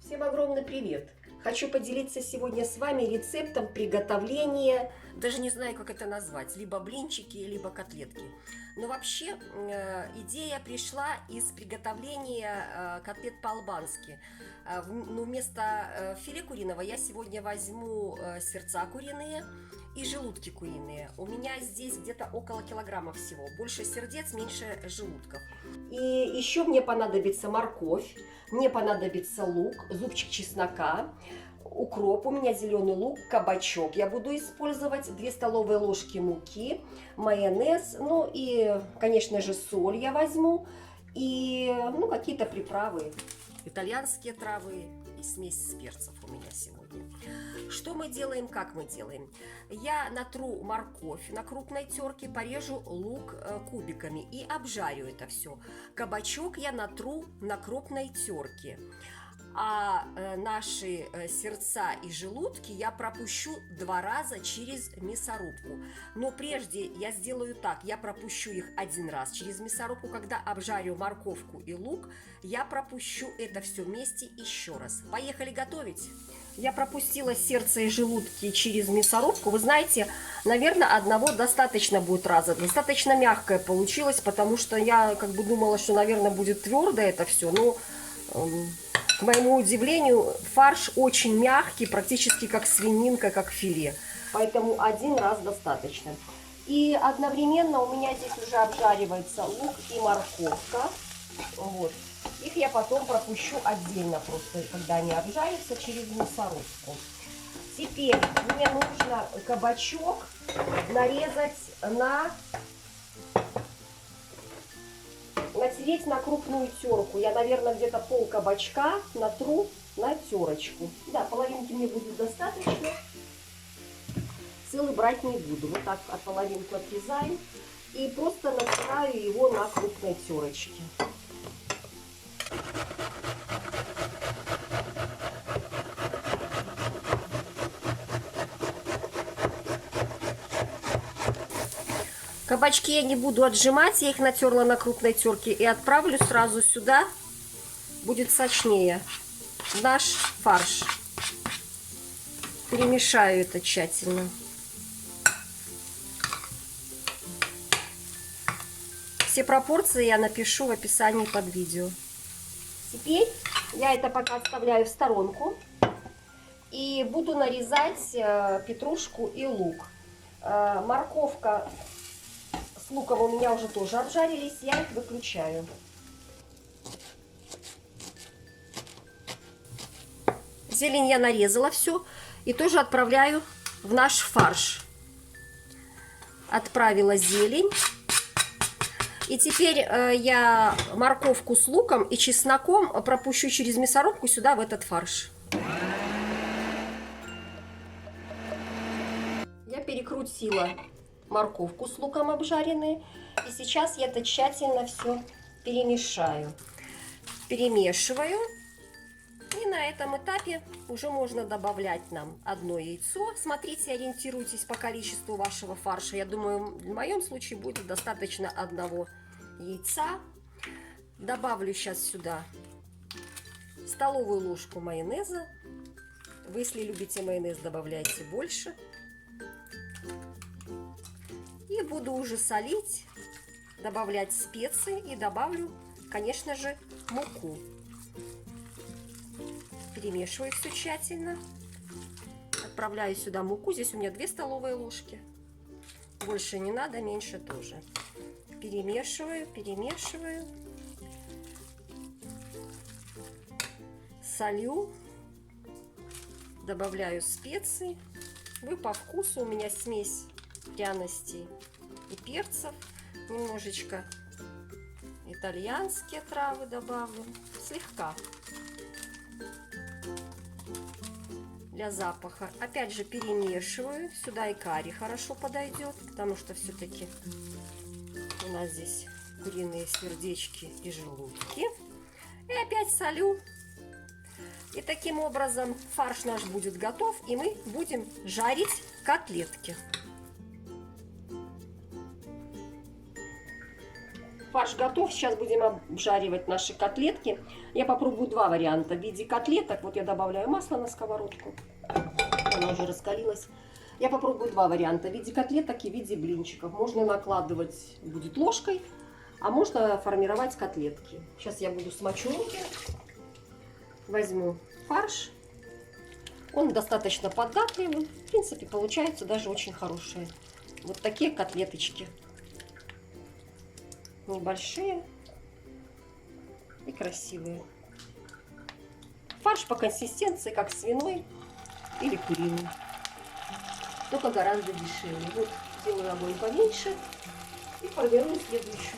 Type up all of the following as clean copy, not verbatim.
Всем огромный привет! Хочу поделиться сегодня с вами рецептом приготовления, даже не знаю, как это назвать, либо блинчики, либо котлетки. Но вообще идея пришла из приготовления котлет по-албански. Но вместо филе куриного я сегодня возьму сердца куриные и желудки куриные. У меня здесь где-то около килограмма всего. Больше сердец, меньше желудков. И еще мне понадобится морковь, мне понадобится лук, зубчик чеснока, укроп, у меня зеленый лук, кабачок я буду использовать, 2 столовые ложки муки, майонез, ну и, конечно же, соль я возьму, и какие-то приправы, итальянские травы и смесь перцев у меня сегодня. Что мы делаем, как мы делаем? Я натру морковь на крупной терке, порежу лук кубиками и обжарю это все. Кабачок я натру на крупной терке. А наши сердца и желудки я пропущу 2 раза через мясорубку. Но прежде я сделаю так, я пропущу их 1 раз через мясорубку. Когда обжарю морковку и лук, я пропущу это все вместе еще раз. Поехали готовить. Я пропустила сердце и желудки через мясорубку. Вы знаете, наверное, одного достаточно будет раза. Достаточно мягкое получилось, потому что я как бы думала, что, наверное, будет твердо это все. Но к моему удивлению, фарш очень мягкий, практически как свининка, как филе. Поэтому 1 раз достаточно. И одновременно у меня здесь уже обжаривается лук и морковка. Вот. Их я потом пропущу отдельно, просто когда они обжарятся, через мясорубку. Теперь мне нужно кабачок нарезать натереть на крупную терку. Я, наверное, где-то пол кабачка натру на терочку. Да, половинки мне будет достаточно. Целый брать не буду. Вот так от половинку отрезаю и просто натираю его на крупной терочке. Кабачки я не буду отжимать, я их натерла на крупной терке и отправлю сразу сюда, будет сочнее, в наш фарш. Перемешаю это тщательно. Все пропорции я напишу в описании под видео. Теперь я это пока отставляю в сторонку и буду нарезать петрушку и лук. Морковка с луком у меня уже тоже обжарились, я их выключаю. Зелень я нарезала все и тоже отправляю в наш фарш. Отправила зелень. И теперь я морковку с луком и чесноком пропущу через мясорубку сюда, в этот фарш. Я перекрутила морковку с луком обжаренные. И сейчас я это тщательно все перемешаю. Перемешиваю. И на этом этапе уже можно добавлять нам 1 яйцо. Смотрите, ориентируйтесь по количеству вашего фарша. Я думаю, в моем случае будет достаточно 1 яйца. Добавлю сейчас сюда столовую ложку майонеза. Вы, если любите майонез, добавляйте больше. И буду уже солить, добавлять специи и добавлю, конечно же, муку. Перемешиваю все тщательно. Отправляю сюда муку. Здесь у меня 2 столовые ложки. Больше не надо, меньше тоже. Перемешиваю, перемешиваю. Солю. Добавляю специи. Вы по вкусу. У меня смесь пряностей и перцев. Немножечко итальянские травы добавлю. Слегка. Для запаха. Опять же перемешиваю. Сюда и карри хорошо подойдет, потому что все-таки у нас здесь куриные сердечки и желудки. И опять солю. И таким образом фарш наш будет готов, и мы будем жарить котлетки. Фарш готов. Сейчас будем обжаривать наши котлетки. Я попробую два варианта. В виде котлеток. Вот я добавляю масло на сковородку. Она уже раскалилась. Я попробую два варианта. В виде котлеток и в виде блинчиков. Можно накладывать будет ложкой, а можно формировать котлетки. Сейчас я буду смочу руки. Возьму фарш. Он достаточно податливый. В принципе, получаются даже очень хорошие. Вот такие котлеточки. Небольшие и красивые. Фарш по консистенции как свиной или куриный, только гораздо дешевле. Вот делаю огонь поменьше и формирую следующую.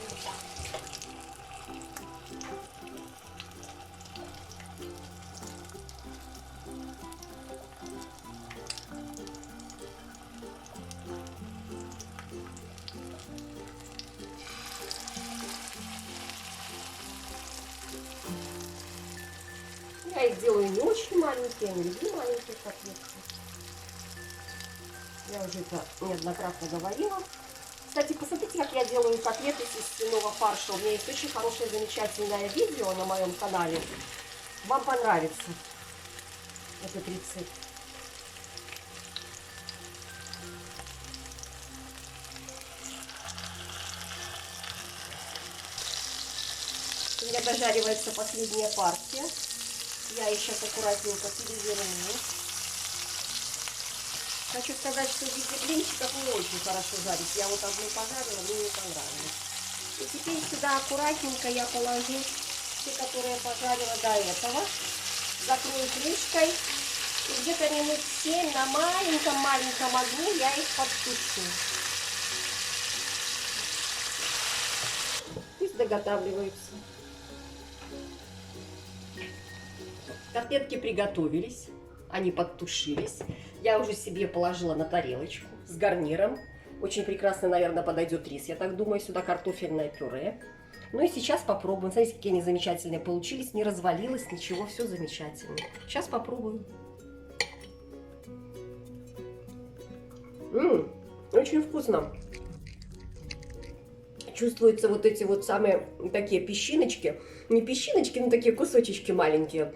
Я их делаю не очень маленькие, не люблю маленькие котлетки. Я уже это неоднократно говорила. Кстати, посмотрите, как я делаю котлеты из свиного фарша. У меня есть очень хорошее, замечательное видео на моем канале. Вам понравится этот рецепт. У меня дожаривается последняя партия. Я ее сейчас аккуратненько переверну. Хочу сказать, что в виде блинчиков не очень хорошо жарить. Я вот одну пожарила, мне не понравилось. И теперь сюда аккуратненько я положу те, которые я пожарила до этого. Закрою крышкой. И где-то минут 7 на маленьком-маленьком огне я их подтушу. Пусть доготавливаются. Котлетки приготовились, они подтушились. Я уже себе положила на тарелочку с гарниром. Очень прекрасно, наверное, подойдет рис. Я так думаю, сюда картофельное пюре. Ну и сейчас попробуем. Смотрите, какие они замечательные получились. Не развалилось ничего, все замечательно. Сейчас попробуем. Очень вкусно. Чувствуются вот эти вот самые такие песчиночки. Не песчиночки, но такие кусочечки маленькие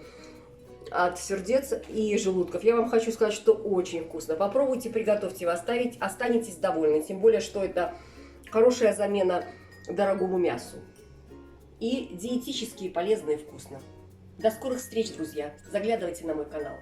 от сердец и желудков. Я вам хочу сказать, что очень вкусно. Попробуйте, приготовьте, вы останетесь довольны. Тем более, что это хорошая замена дорогому мясу. И диетически полезно и вкусно. До скорых встреч, друзья. Заглядывайте на мой канал.